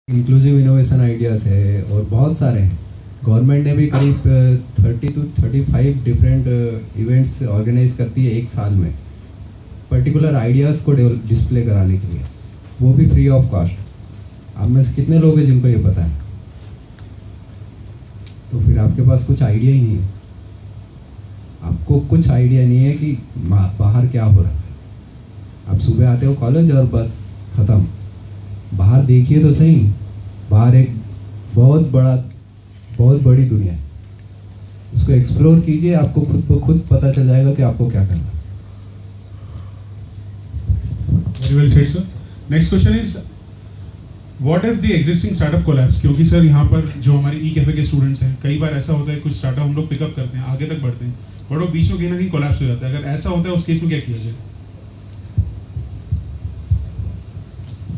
Inclusive innovation ideas है और बहुत सारे हैं। गवर्नमेंट ने भी करीब 30 to 35 डिफरेंट इवेंट्स ऑर्गेनाइज करती है एक साल में, पर्टिकुलर आइडियाज़ को डिस्प्ले कराने के लिए, वो भी फ्री ऑफ कॉस्ट। आप में से कितने लोग हैं जिनको ये पता है? तो फिर आपके पास कुछ आइडिया ही नहीं है। आपको कुछ आइडिया नहीं है कि बाहर क्या हो रहा है। आप सुबह आते हो कॉलेज और बस ख़त्म। बाहर देखिए तो सही, बाहर एक बहुत बड़ी दुनिया है। उसको एक्सप्लोर कीजिए, आपको खुद को खुद पता चल जाएगा कि आपको क्या करना है। Very well said, sir. Next question is, what if the existing startup collapse? क्योंकि सर यहाँ पर जो हमारे ई कैफे के स्टूडेंट्स हैं, कई बार ऐसा होता है कुछ स्टार्टअप हम लोग पिकअप करते हैं, आगे तक बढ़ते हैं, बट वो बीच में कहीं ना कहीं कोलैप्स हो जाता है। अगर ऐसा होता है उस केस में क्या किया जाए?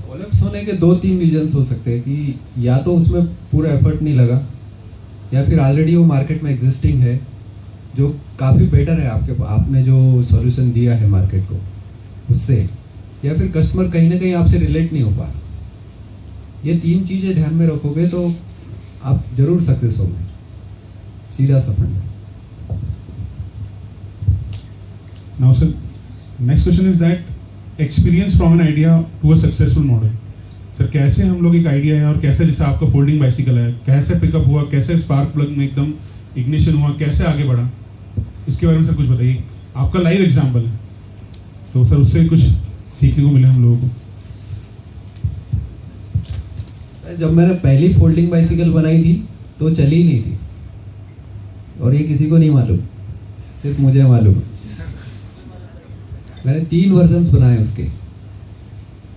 कोलैप्स होने के 2-3 रीजंस हो सकते हैं कि या तो उसमें पूरा एफर्ट नहीं लगा, या फिर ऑलरेडी वो मार्केट में एग्जिस्टिंग है जो काफ़ी बेटर है आपने जो सॉल्यूशन दिया है मार्केट को उससे, या फिर कस्टमर कहीं ना कहीं आपसे रिलेट नहीं हो पा रहा। ये 3 चीज़ें ध्यान में रखोगे तो आप जरूर सक्सेस होंगे। सीधा सा fund. Now sir, next question is that experience from an idea to a successful model. Sir कैसे हम लोग एक आइडिया है और कैसे जैसे आपका फोल्डिंग बाइसिकल है, कैसे पिकअप हुआ, कैसे स्पार्क प्लग में एकदम इग्निशन हुआ, कैसे आगे बढ़ा, इसके बारे में सर कुछ बताइए। आपका लाइव एग्जांपल है तो सर उससे कुछ सीखने को मिले हम लोगों को। जब मैंने पहली फोल्डिंग बाइसिकल बनाई थी तो चली ही नहीं थी, और ये किसी को नहीं मालूम, सिर्फ मुझे मालूम। मैंने 3 वर्जन्स बनाए उसके,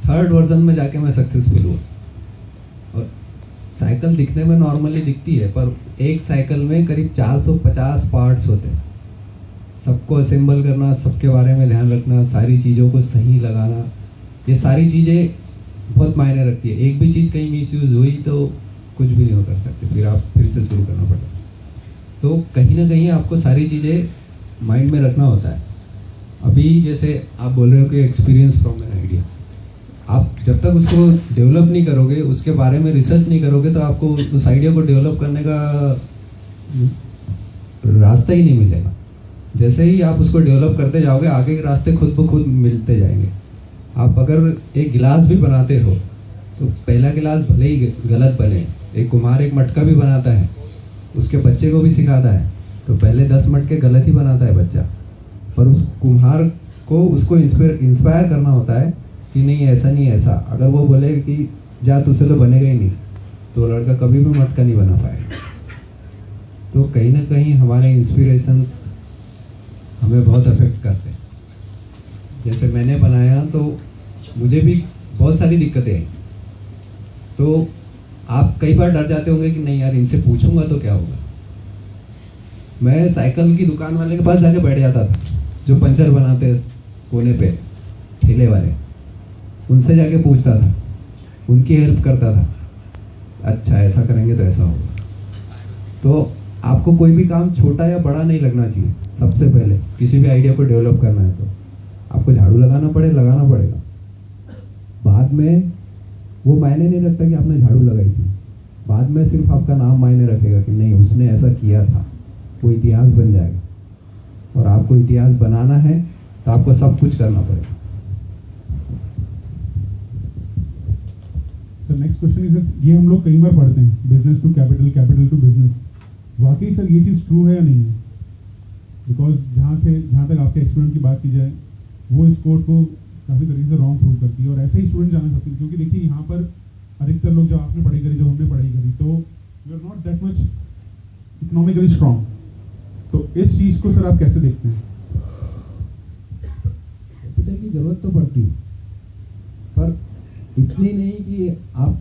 3rd वर्जन में जाके मैं सक्सेसफुल हुआ। और साइकिल दिखने में नॉर्मली दिखती है, पर एक साइकिल में करीब 450 पार्ट्स होते हैं। सबको असेंबल करना, सबके बारे में ध्यान रखना, सारी चीज़ों को सही लगाना, ये सारी चीज़ें बहुत मायने रखती है। एक भी चीज़ कहीं मिसयूज हुई तो कुछ भी नहीं हो कर सकते, फिर आप फिर से शुरू करना पड़ेगा। तो कहीं ना कहीं आपको सारी चीज़ें माइंड में रखना होता है। अभी जैसे आप बोल रहे हो कि एक्सपीरियंस फ्रॉम एन आइडिया, आप जब तक उसको डेवलप नहीं करोगे, उसके बारे में रिसर्च नहीं करोगे, तो आपको उस आइडिया को डेवलप करने का रास्ता ही नहीं मिलेगा। जैसे ही आप उसको डेवलप करते जाओगे, आगे के रास्ते खुद ब खुद मिलते जाएंगे। आप अगर एक गिलास भी बनाते हो तो पहला गिलास भले ही गलत बने, एक कुम्हार एक मटका भी बनाता है, उसके बच्चे को भी सिखाता है, तो पहले 10 मटके गलत ही बनाता है बच्चा, पर उस कुम्हार को उसको इंस्पायर करना होता है कि नहीं ऐसा नहीं ऐसा। अगर वो बोले कि जा तुझसे तो बनेगा ही नहीं, तो लड़का कभी भी मटका नहीं बना पाएगा। तो कहीं ना कहीं हमारे इंस्पिरेशंस हमें बहुत अफेक्ट करते हैं। जैसे मैंने बनाया तो मुझे भी बहुत सारी दिक्कतें आई, तो आप कई बार डर जाते होंगे कि नहीं यार इनसे पूछूंगा तो क्या होगा। मैं साइकिल की दुकान वाले के पास जाके बैठ जाता था, जो पंचर बनाते हैं कोने पे ठेले वाले, उनसे जाके पूछता था, उनकी हेल्प करता था। अच्छा ऐसा करेंगे तो ऐसा होगा। तो आपको कोई भी काम छोटा या बड़ा नहीं लगना चाहिए। सबसे पहले किसी भी आइडिया को डेवलप करना है तो आपको झाड़ू लगाना पड़ेगा। बाद में वो मायने नहीं रखता कि आपने झाड़ू लगाई थी, बाद में सिर्फ आपका नाम मायने रखेगा कि नहीं उसने ऐसा किया था। वो इतिहास बन जाएगा, और आपको इतिहास बनाना है तो आपको सब कुछ करना पड़ेगा। सर नेक्स्ट क्वेश्चन इज, ये हम लोग कई बार पढ़ते हैं business to capital, capital to business. वाकई सर ये चीज़ ट्रू है या नहीं है? बिकॉज जहाँ तक आपके एक्सपीरियंस की बात की जाए, वो इस कोड को काफ़ी तरीके से रॉन्ग प्रूव करती है, और ऐसे ही स्टूडेंट जाना सकते हैं। क्योंकि देखिए यहाँ पर अधिकतर लोग, जब आपने पढ़ाई करी, जब हमने पढ़ाई करी, तो we are not that much economically strong. तो इस चीज़ को सर आप कैसे देखते हैं? कैपिटल की जरूरत तो पड़ती है, पर इतनी नहीं कि आप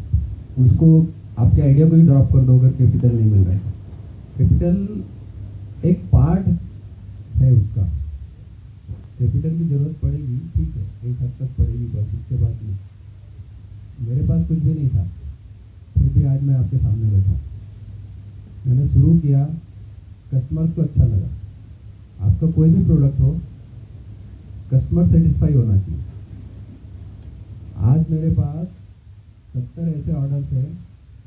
उसको आपके आइडिया को ही ड्रॉप कर दो अगर कैपिटल नहीं मिल रहा है। कैपिटल एक पार्ट है उसका। कैपिटल की जरूरत पड़ेगी, ठीक है, एक हद तक पड़ेगी, बस उसके बाद नहीं। मेरे पास कुछ भी नहीं था, फिर भी आज मैं आपके सामने बैठा हूँ। मैंने शुरू किया, कस्टमर्स को अच्छा लगा। आपका कोई भी प्रोडक्ट हो, कस्टमर सेटिस्फाई होना चाहिए। आज मेरे पास 70 ऐसे ऑर्डर्स हैं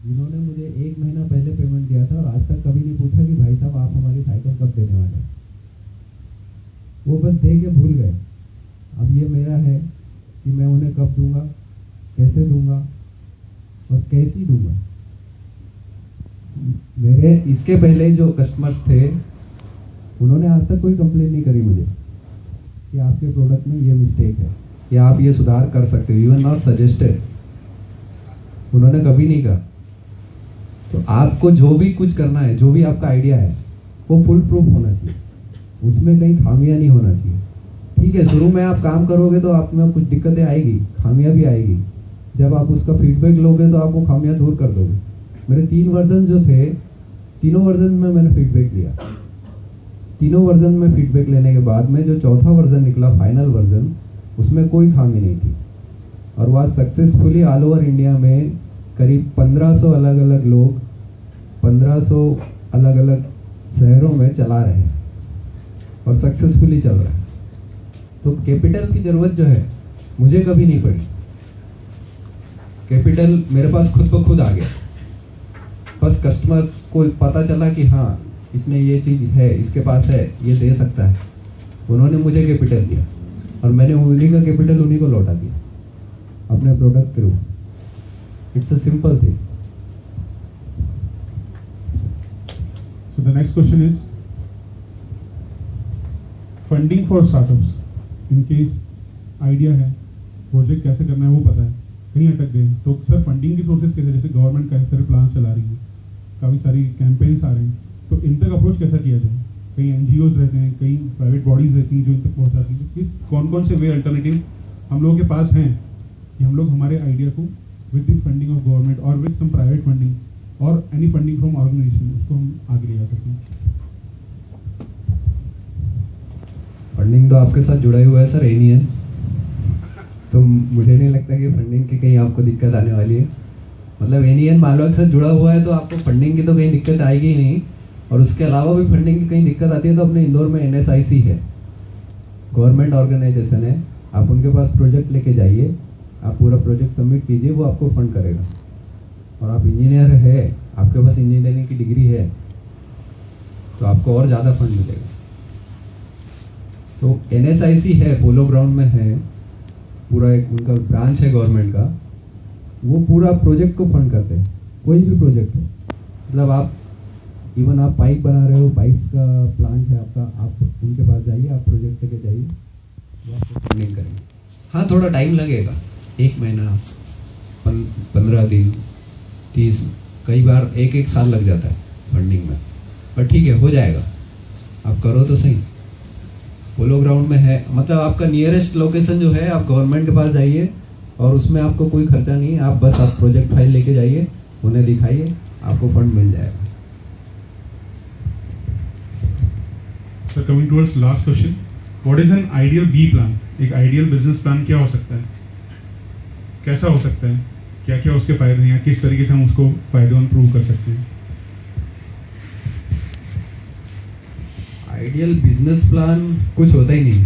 जिन्होंने मुझे 1 महीना पहले पेमेंट दिया था और आज तक कभी नहीं पूछा कि भाई साहब आप हमारी साइकिल कब देने वाले हैं। वो बस दे के भूल गए। अब ये मेरा है कि मैं उन्हें कब दूंगा, कैसे दूंगा और कैसी दूंगा। मेरे इसके पहले जो कस्टमर्स थे उन्होंने आज तक कोई कंप्लेन नहीं करी मुझे कि आपके प्रोडक्ट में ये मिस्टेक है या आप ये सुधार कर सकते हो, इवन नॉट सजेस्टेड, उन्होंने कभी नहीं कहा। तो आपको जो भी कुछ करना है, जो भी आपका आइडिया है, वो फुल प्रूफ होना चाहिए, उसमें कहीं खामियां नहीं होना चाहिए। ठीक है, शुरू में आप काम करोगे तो आप में कुछ दिक्कतें आएगी, खामियां भी आएगी। जब आप उसका फीडबैक लोगे तो आपको खामियां दूर कर दोगे। मेरे 3 वर्जन जो थे, तीनों वर्जन में मैंने फीडबैक लिया। तीनों वर्जन में फीडबैक लेने के बाद में जो चौथा वर्जन निकला, फाइनल वर्जन, उसमें कोई खामी नहीं थी और वह सक्सेसफुली ऑल ओवर इंडिया में करीब 1500 अलग अलग लोग 1500 अलग अलग शहरों में चला रहे हैं और सक्सेसफुली चल रहा है। तो कैपिटल की ज़रूरत जो है मुझे कभी नहीं पड़ी। कैपिटल मेरे पास खुद ब खुद आ गया। बस कस्टमर्स को पता चला कि हाँ, इसने ये चीज़ है, इसके पास है, ये दे सकता है, उन्होंने मुझे कैपिटल दिया और मैंने उन्हीं का कैपिटल उन्हीं को लौटा दिया अपने प्रोडक्ट के रूप। It's a simple thing. So the next question is funding for startups. In case idea है, प्रोजेक्ट कैसे करना है वो पता है, कहीं अटक गए, तो सर फंडिंग की सोर्सेज कैसे? जैसे गवर्नमेंट काफ़ी सारे प्लान चला रही है, काफ़ी सारी कैंपेन्स आ रहे हैं, तो इन तक अप्रोच कैसा किया जाए? कई एनजीओज रहते हैं, कई प्राइवेट बॉडीज रहती हैं जो इन तक पहुँचाती हैं। किस कौन से वे अल्टरनेटिव हम लोगों के पास हैं कि हम लोग हमारे आइडिया को with the funding of government और विद सम प्राइवेट फंडिंग और एनी फंडिंग फ्रॉम ऑर्गेनाइजेशन उसको हम आगे ले जा सकें? फंडिंग तो आपके साथ जुड़ा ही हुआ है सर, एनियन, तो मुझे नहीं लगता कि फंडिंग की कहीं आपको दिक्कत आने वाली है। मतलब एनियन मालवा के साथ जुड़ा हुआ है तो आपको फंडिंग की तो कहीं दिक्कत आएगी ही नहीं। और उसके अलावा भी फंडिंग की कहीं दिक्कत आती है तो अपने इंदौर में NSIC है, गवर्नमेंट ऑर्गेनाइजेशन है, आप उनके पास प्रोजेक्ट लेके जाइए, आप पूरा प्रोजेक्ट सबमिट कीजिए, वो आपको फंड करेगा। और आप इंजीनियर है, आपके पास इंजीनियरिंग की डिग्री है, तो आपको और ज़्यादा फंड मिलेगा। तो NSIC है, पोलो ग्राउंड में है, पूरा एक उनका ब्रांच है गवर्नमेंट का, वो पूरा प्रोजेक्ट को फंड करते हैं, कोई भी प्रोजेक्ट हो। मतलब आप इवन आप पाइप बना रहे हो, पाइप का प्लांट है आपका, आप उनके पास जाइए, आप प्रोजेक्ट लेके जाइए, वो आपको फंडिंग करेंगे। हाँ, थोड़ा टाइम लगेगा, 1 महीना, 15 दिन, 30, कई बार 1 साल लग जाता है फंडिंग में, पर ठीक है, हो जाएगा। आप करो तो सही। पोलो ग्राउंड में है, मतलब आपका नियरेस्ट लोकेशन जो है, आप गवर्नमेंट के पास जाइए और उसमें आपको कोई खर्चा नहीं है, आप बस आप प्रोजेक्ट फाइल लेके जाइए, उन्हें दिखाइए, आपको फंड मिल जाएगा। Sir, coming towards last question, what is an ideal B plan? एक आइडियल बिजनेस प्लान क्या हो सकता है, कैसा हो सकता है, क्या क्या उसके फायदे हैं, किस तरीके से हम उसको फायदेमंद प्रूव कर सकते हैं? आइडियल बिजनेस प्लान कुछ होता ही नहीं।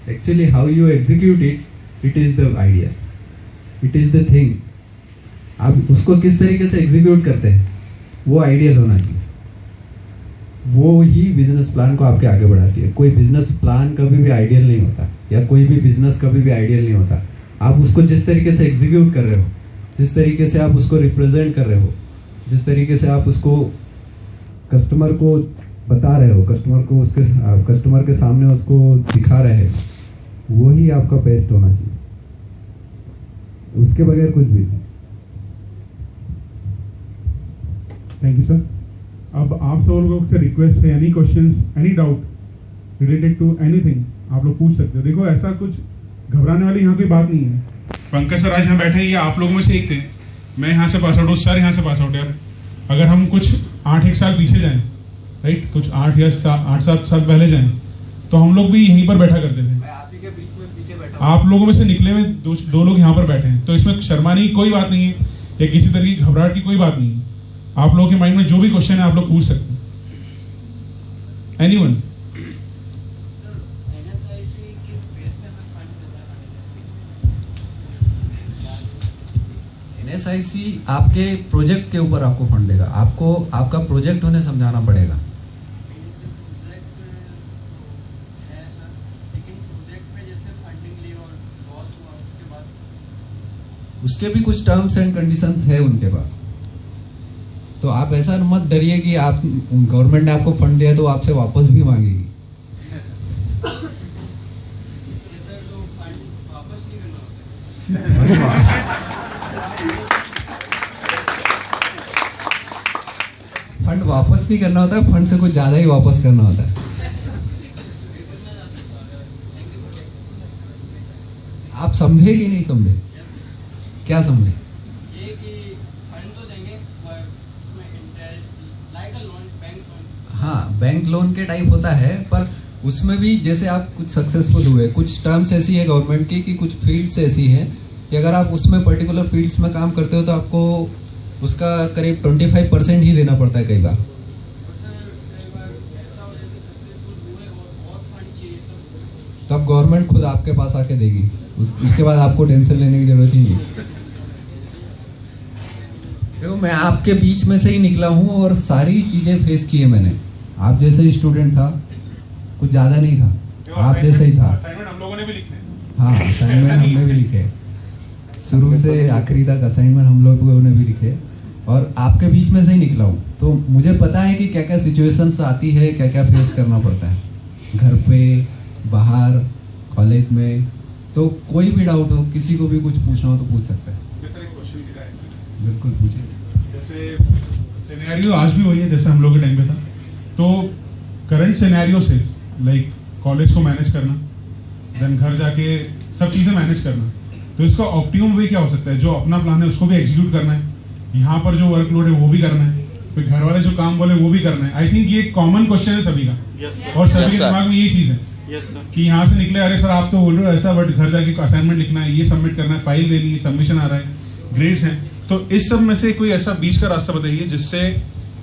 Actually how you execute it, it is the idea, it is the thing. आप उसको किस तरीके से एग्जीक्यूट करते हैं, वो आइडियल होना चाहिए। वो ही बिजनेस प्लान को आपके आगे बढ़ाती है। कोई बिजनेस प्लान कभी भी आइडियल नहीं होता, या कोई भी बिजनेस कभी भी आइडियल नहीं होता। आप उसको जिस तरीके से एग्जीक्यूट कर रहे हो, जिस तरीके से आप उसको रिप्रेजेंट कर रहे हो, जिस तरीके से आप उसको कस्टमर को बता रहे हो, कस्टमर के सामने उसको दिखा रहे हो, वो ही आपका बेस्ट होना चाहिए। उसके बगैर कुछ भी नहीं। Thank you sir. अब आप सब लोगों से रिक्वेस्ट है, any questions, any doubt related to anything आप लोग पूछ सकते हो। देखो, ऐसा कुछ घबराने वाली यहाँ कोई बात नहीं है। पंकज सर आज यहाँ बैठे हैं, ये आप लोगों में से एक थे, मैं यहाँ से पास आउट हूँ, सर यहाँ से पास आउट। यार अगर हम कुछ 8-1 साल पीछे जाएं, राइट, कुछ 8-7 साल पहले जाएं, तो हम लोग भी यहीं पर बैठा करते थे। मैं आप ही के बीच में पीछे बैठा, आप लोगों में से निकले हुए दो लोग यहाँ पर बैठे हैं, तो इसमें शर्माने की कोई बात नहीं है या किसी तरह की घबराहट की कोई बात नहीं है। आप लोगों के माइंड में जो भी क्वेश्चन है आप लोग पूछ सकते हैं। एनीवन? NSIC आपके प्रोजेक्ट के ऊपर आपको फंड देगा, आपको आपका प्रोजेक्ट उन्हें समझाना पड़ेगा। उसके भी कुछ टर्म्स एंड कंडीशंस है उनके पास। तो आप ऐसा मत डरिए कि आप गवर्नमेंट ने आपको फंड दिया तो आपसे वापस भी मांगेगी। फंड वापस नहीं करना होता है, फंड से कुछ ज्यादा ही वापस करना होता है। आप समझे कि नहीं समझे? क्या समझे? ये कि फंड तो देंगे पर उसमें इंटरेस्ट लाइक अ लोन, बैंक लोन। हाँ, बैंक लोन के टाइप होता है, पर उसमें भी जैसे आप कुछ सक्सेसफुल हुए, कुछ टर्म्स ऐसी है गवर्नमेंट की कि कुछ फील्ड्स ऐसी हैं कि अगर आप उसमें पर्टिकुलर फील्ड्स में काम करते हो तो आपको उसका करीब 25% ही देना पड़ता है कई बार। तब गवर्नमेंट खुद आपके पास आके देगी, उसके बाद आपको टेंशन लेने की जरूरत ही नहीं। देखो, मैं आपके बीच में से ही निकला हूँ और सारी चीजें फेस की है मैंने। आप जैसे ही स्टूडेंट था, कुछ ज्यादा नहीं था, आप जैसे ही था। असाइनमेंट हम लोगों ने भी लिखे। हाँ, असाइनमेंट हमने भी लिखे, शुरू से आखिरी तक असाइनमेंट हम लोगों ने भी लिखे, और आपके बीच में से ही निकला हूँ। तो मुझे पता है कि क्या क्या सिचुएशंस आती है, क्या क्या फेस करना पड़ता है घर पे, बाहर, कॉलेज में। तो कोई भी डाउट हो, किसी को भी कुछ पूछना हो तो पूछ सकता है। जैसे एक क्वेश्चन की राय से, बिल्कुल पूछिए। जैसे सिनेरियो आज भी वही है जैसे हम लोग के टाइम पे था। तो करंट सिनेरियो से लाइक कॉलेज को मैनेज करना, देन घर जाके सब चीज़ें मैनेज करना, तो इसका ऑप्टिमम वे क्या हो सकता है? जो अपना प्लान है उसको भी एग्जीक्यूट करना है, यहाँ पर जो वर्कलोड है वो भी करना है, फिर घर वाले जो काम बोले वो भी करना है। आई थिंक ये कॉमन क्वेश्चन है सभी का। और सभी के दिमाग में यही चीज़ है कि यहाँ से निकले, अरे सर आप तो बोल रहे हो ऐसा, बट घर जाके असाइनमेंट लिखना है, ये सबमिट करना है, फाइल देनी है, सबमिशन आ रहा है, ग्रेड्स हैं। तो इस सब में से कोई ऐसा बीच का रास्ता बताइए जिससे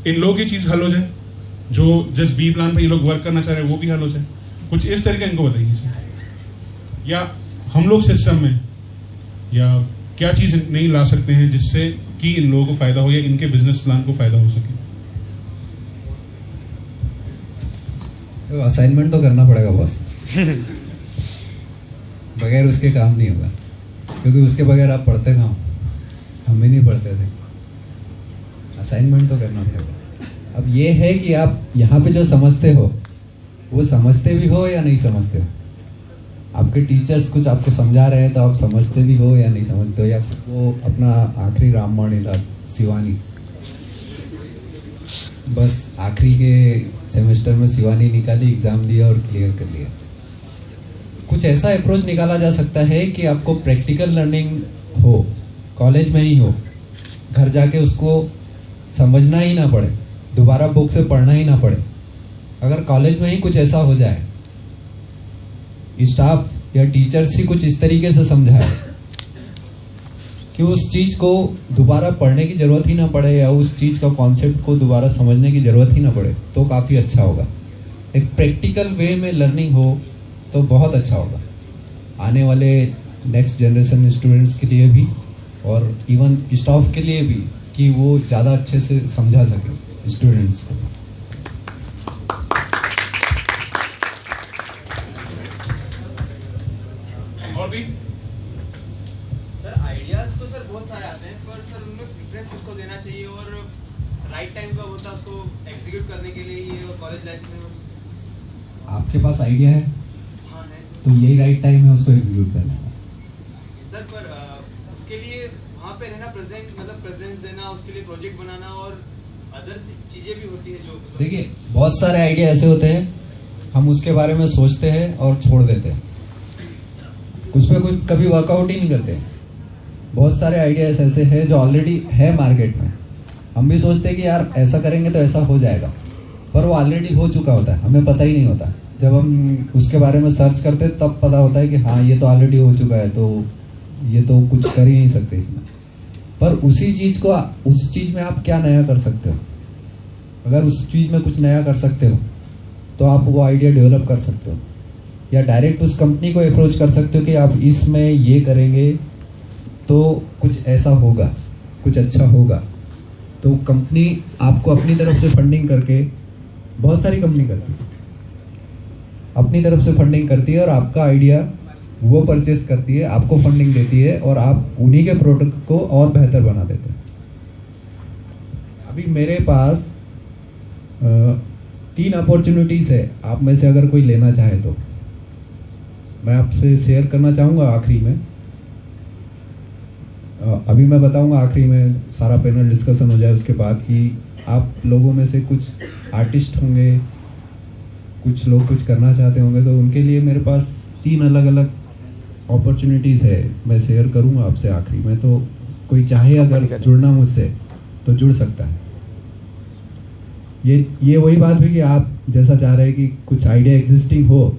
इन लोगों की चीज़ हल हो जाए, जो जिस बी प्लान पे ये लोग वर्क करना चाह रहे हैं वो भी हल हो जाए। कुछ इस तरीके इनको बताइए सर। या हम लोग सिस्टम में या क्या चीज़ नहीं ला सकते हैं जिससे कि इन लोगों को फायदा हो या इनके बिजनेस प्लान को फायदा हो सके? असाइनमेंट तो करना पड़ेगा बॉस, बगैर उसके काम नहीं होगा, क्योंकि उसके बगैर आप पढ़ते कहाँ हो? हम भी नहीं पढ़ते थे। असाइनमेंट तो करना पड़ेगा। अब ये है कि आप यहाँ पे जो समझते हो वो समझते भी हो या नहीं समझते हो। आपके टीचर्स कुछ आपको समझा रहे हैं तो आप समझते भी हो या नहीं समझते हो। या वो अपना आखिरी रामबाण था शिवानी, बस आखिरी के सेमेस्टर में शिवानी निकाली, एग्जाम दिया और क्लियर कर लिया। कुछ ऐसा अप्रोच निकाला जा सकता है कि आपको प्रैक्टिकल लर्निंग हो, कॉलेज में ही हो, घर जाके उसको समझना ही ना पड़े, दोबारा बुक से पढ़ना ही ना पड़े। अगर कॉलेज में ही कुछ ऐसा हो जाए, स्टाफ या टीचर्स ही कुछ इस तरीके से समझाए कि उस चीज़ को दोबारा पढ़ने की ज़रूरत ही ना पड़े या उस चीज़ का कॉन्सेप्ट को दोबारा समझने की ज़रूरत ही ना पड़े, तो काफ़ी अच्छा होगा। एक प्रैक्टिकल वे में लर्निंग हो तो बहुत अच्छा होगा, आने वाले नेक्स्ट जनरेशन स्टूडेंट्स के लिए भी और इवन स्टाफ के लिए भी, कि वो ज़्यादा अच्छे से समझा सके स्टूडेंट्स को। और भी सर आइडियाज तो सर बहुत सारे आते हैं, पर सर उनमें प्रेफरेंस किसको देना चाहिए और राइट टाइम कब होता है उसको एग्जीक्यूट करने के लिए? ये कॉलेज लाइफ में आपके पास आइडिया है हाँ है तो यही राइट टाइम है उसको एग्जीक्यूट करने का। सर, पर उसके लिए वहाँ पे रहना, प्रेजेंस देना, उसके लिए प्रोजेक्ट बनाना और अदर चीज़ें भी होती है जो देखिए, बहुत सारे आइडिया ऐसे होते हैं हम उसके बारे में सोचते हैं और छोड़ देते हैं, उस पर कुछ कभी वर्कआउट ही नहीं करते। बहुत सारे आइडियाज ऐसे हैं जो ऑलरेडी है मार्केट में, हम भी सोचते हैं कि यार ऐसा करेंगे तो ऐसा हो जाएगा, पर वो ऑलरेडी हो चुका होता है, हमें पता ही नहीं होता। जब हम उसके बारे में सर्च करते हैं तब पता होता है कि हाँ ये तो ऑलरेडी हो चुका है, तो ये तो कुछ कर ही नहीं सकते इसमें। पर उसी चीज़ को, उस चीज़ में आप क्या नया कर सकते हो? अगर उस चीज़ में कुछ नया कर सकते हो तो आप वो आइडिया डेवलप कर सकते हो, या डायरेक्ट उस कंपनी को अप्रोच कर सकते हो कि आप इसमें ये करेंगे तो कुछ ऐसा होगा। कुछ अच्छा होगा तो कंपनी आपको अपनी तरफ से फंडिंग करके, बहुत सारी कंपनी करती है, अपनी तरफ से फंडिंग करती है और आपका आइडिया वो परचेस करती है, आपको फंडिंग देती है और आप उन्हीं के प्रोडक्ट को और बेहतर बना देते हैं। अभी मेरे पास 3 अपॉर्चुनिटीज़ है, आप में से अगर कोई लेना चाहे तो मैं आपसे शेयर करना चाहूँगा आखिरी में। अभी मैं बताऊँगा आखिरी में, सारा पैनल डिस्कशन हो जाए उसके बाद, कि आप लोगों में से कुछ आर्टिस्ट होंगे, कुछ लोग कुछ करना चाहते होंगे, तो उनके लिए मेरे पास 3 अलग अलग अपॉर्चुनिटीज़ है, मैं शेयर करूँगा आपसे आखिरी में। तो कोई चाहे अगर जुड़ना मुझसे तो जुड़ सकता है। ये वही बात हुई कि आप जैसा चाह रहे हैं कि कुछ आइडिया एग्जिस्टिंग हो,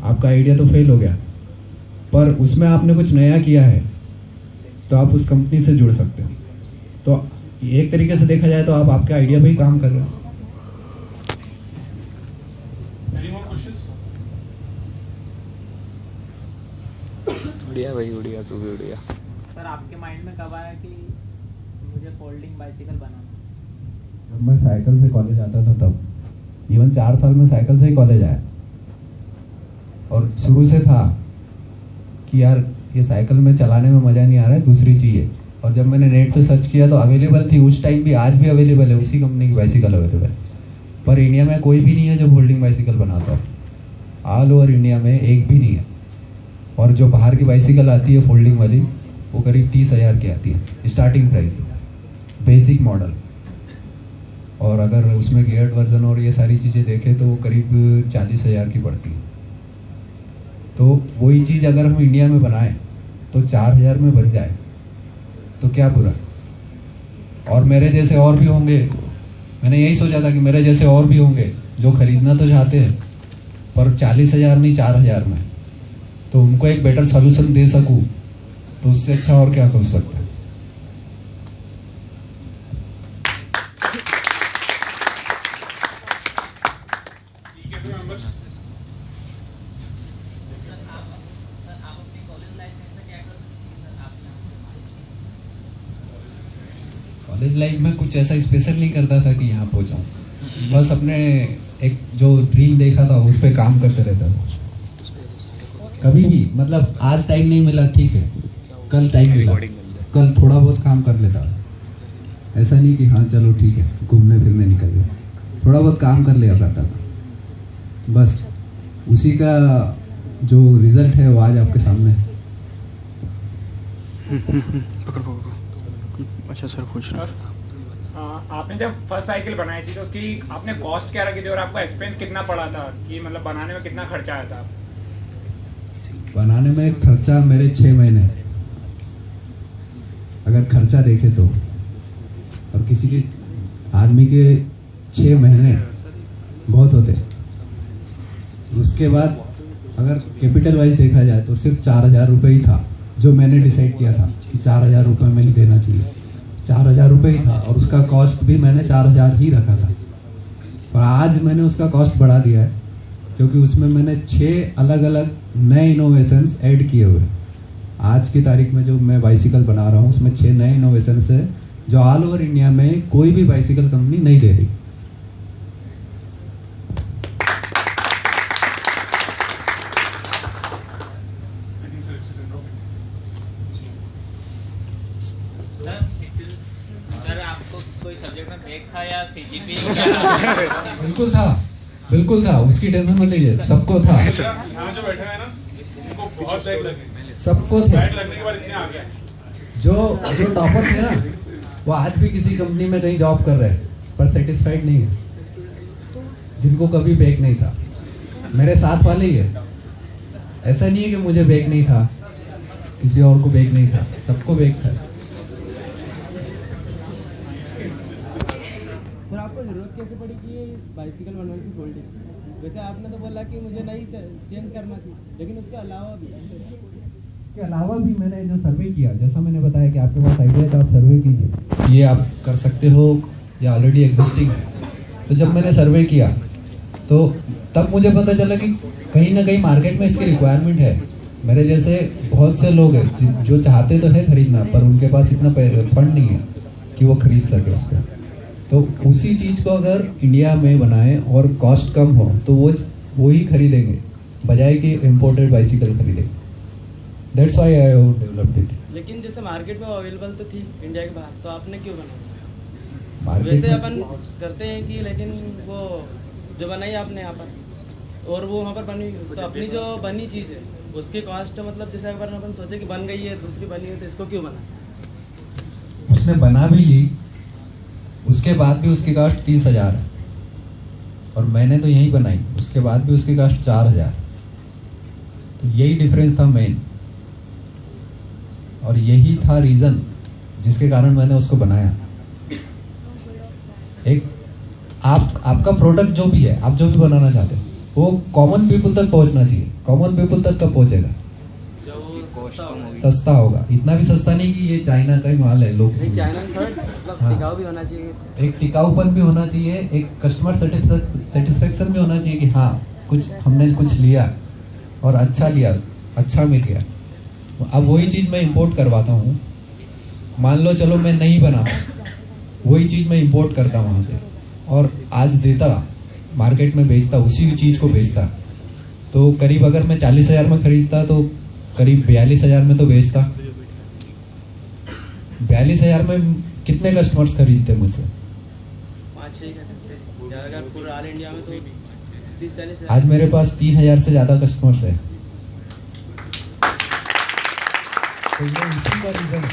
आपका आइडिया तो फेल हो गया पर उसमें आपने कुछ नया किया है, तो आप उस कंपनी से जुड़ सकते हो। तो एक तरीके से देखा जाए तो आप आपके आइडिया पे ही काम कर रहे हो। उड़िया भाई, उड़िया, तू भी उड़िया। सर आपके माइंड में कब आया कि मुझे फोल्डिंग बाइसिकल बनाना? जब मैं साइकिल से कॉलेज आता था तब, इवन 4 साल में साइकिल से ही कॉलेज आया, और शुरू से था कि यार ये साइकिल में चलाने में मज़ा नहीं आ रहा है, दूसरी चाहिए। और जब मैंने नेट पे सर्च किया तो अवेलेबल थी उस टाइम भी, आज भी अवेलेबल है, उसी कंपनी की बाइसिकल अवेलेबल है। पर इंडिया में कोई भी नहीं है जो फोल्डिंग बाइसिकल बनाता हो, ऑल ओवर इंडिया में एक भी नहीं है। और जो बाहर की बाइसिकल आती है फोल्डिंग वाली, वो करीब 30,000 की आती है स्टार्टिंग प्राइस, बेसिक मॉडल। और अगर उसमें गियर्ड वर्जन और ये सारी चीज़ें देखें तो वो करीब 40,000 की पड़ती है। तो वही चीज़ अगर हम इंडिया में बनाएं तो 4,000 में बन जाए तो क्या बुरा। और मेरे जैसे और भी होंगे, मैंने यही सोचा था कि मेरे जैसे और भी होंगे जो खरीदना तो चाहते हैं पर 40,000 नहीं 4,000 में, तो उनको एक बेटर सोल्यूशन दे सकूं, तो उससे अच्छा और क्या कर सकता है। कॉलेज लाइफ में कुछ ऐसा स्पेशल नहीं करता था कि यहाँ पहुँचाऊँ, बस अपने एक जो ड्रीम देखा था उस पर काम करते रहता था। कभी भी, मतलब आज टाइम नहीं मिला ठीक है, कल टाइम मिला, कल थोड़ा बहुत काम कर लेता। ऐसा नहीं कि हाँ चलो ठीक है घूमने फिरने निकल गए, थोड़ा बहुत काम कर लिया करता था। बस उसी का जो रिजल्ट है वो आज आपके सामने है। अच्छा सर पूछ रहा। आपने जब फर्स्ट साइकिल बनाई थी तो उसकी आपने कॉस्ट क्या रखी थी और आपको एक्सपेंस कितना पड़ा था, कि मतलब बनाने में कितना खर्चा आया था? बनाने में खर्चा मेरे 6 महीने, अगर खर्चा देखे तो, और किसी के आदमी के 6 महीने बहुत होते। उसके बाद अगर कैपिटल वाइज देखा जाए तो सिर्फ 4,000 रुपये ही था जो मैंने डिसाइड किया था कि 4,000 रुपये में ही देना चाहिए। 4,000 रुपये ही था और उसका कॉस्ट भी मैंने 4,000 ही रखा था। पर आज मैंने उसका कॉस्ट बढ़ा दिया है क्योंकि उसमें मैंने 6 अलग अलग नए इनोवेशंस ऐड किए हुए। आज की तारीख में जो मैं बाइसिकल बना रहा हूँ उसमें 6 नए इनोवेशंस है जो ऑल ओवर इंडिया में कोई भी बाइसिकल कंपनी नहीं दे रही। सर आपको कोई सब्जेक्ट में ब्रेक था या सीजीपी? बिल्कुल था, बिल्कुल था, उसकी टेंशन मत लीजिए, सबको था। यहाँ जो बैठे हैं ना उनको बहुत बैक लगे, सबको था। बैक लगने के बाद इतने आ गए। जो टॉपर थे ना वो आज भी किसी कंपनी में कहीं जॉब कर रहे हैं पर सेटिस्फाइड नहीं है, जिनको कभी बैक नहीं था। मेरे साथ वाले ही है, ऐसा नहीं है कि मुझे बैक नहीं था, किसी और को बैक नहीं था, सबको बैक था। सर आपको जरूरत कैसे पड़ी कि ये बाइसिकल बनवाने की फोल्डिंग? वैसे आपने तो बोला कि मुझे नहीं चेंज करना थी, लेकिन उसके अलावा भी मैंने जो सर्वे किया, जैसा मैंने बताया कि आपके पास आइडिया है तो आप सर्वे कीजिए, ये आप कर सकते हो या ऑलरेडी एग्जिस्टिंग है। तो जब मैंने सर्वे किया तो तब मुझे पता चला कि कहीं ना कहीं मार्केट में इसकी रिक्वायरमेंट है। मेरे जैसे बहुत से लोग हैं जो चाहते तो है खरीदना, पर उनके पास इतना फंड नहीं है कि वो खरीद सके उसको। तो उसी चीज़ को अगर इंडिया में बनाए और कॉस्ट कम हो तो वो ही खरीदेंगे, बजाय कि इम्पोर्टेड बाइसिकल खरीदेंगे। That's why I have developed it. लेकिन जैसे मार्केट में अवेलेबल तो थी इंडिया के बाहर, तो आपने क्यों बनाया? मार्केट वैसे में अपन करते हैं कि, लेकिन वो जो बनाई आपने यहाँ पर और वो वहाँ पर बनी, तो अपनी जो बनी चीज़ है उसकी कॉस्ट मतलब जैसे अगर अपन सोचे कि बन गई है, दूसरी बनी है, तो इसको क्यों बना? उसने बना भी ली, उसके बाद भी उसकी कास्ट 30,000 है, और मैंने तो यही बनाई, उसके बाद भी उसकी कास्ट 4,000। तो यही डिफरेंस था मेन, और यही था रीज़न जिसके कारण मैंने उसको बनाया। एक आपका प्रोडक्ट जो भी है, आप जो भी बनाना चाहते हैं, वो कॉमन पीपल तक पहुंचना चाहिए। कॉमन पीपल तक कब पहुंचेगा? सस्ता होगा। इतना भी सस्ता नहीं कि ये चाइना का ही माल है, लोग चाइना मतलब हाँ। टिकाऊ भी होना चाहिए, एक टिकाऊपन भी होना चाहिए, एक कस्टमर सेटिस्फेक्शन भी होना चाहिए कि हाँ कुछ हमने कुछ लिया और अच्छा लिया, अच्छा मिल गया। अब वही चीज़ मैं इंपोर्ट करवाता हूँ। मान लो चलो मैं नहीं बना, वही चीज़ मैं इंपोर्ट करता वहाँ से और आज देता, मार्केट में बेचता, उसी चीज़ को बेचता, तो करीब अगर मैं 40,000 में खरीदता तो करीब 42,000 में तो बेचता। 42,000 में कितने कस्टमर्स खरीदते मुझसे? 5-6 खरीदते, अगर पूरा ऑल इंडिया में तो 30-40 आज मेरे पास 3,000 से ज़्यादा कस्टमर्स है। तो ये इसी का रीज़न है।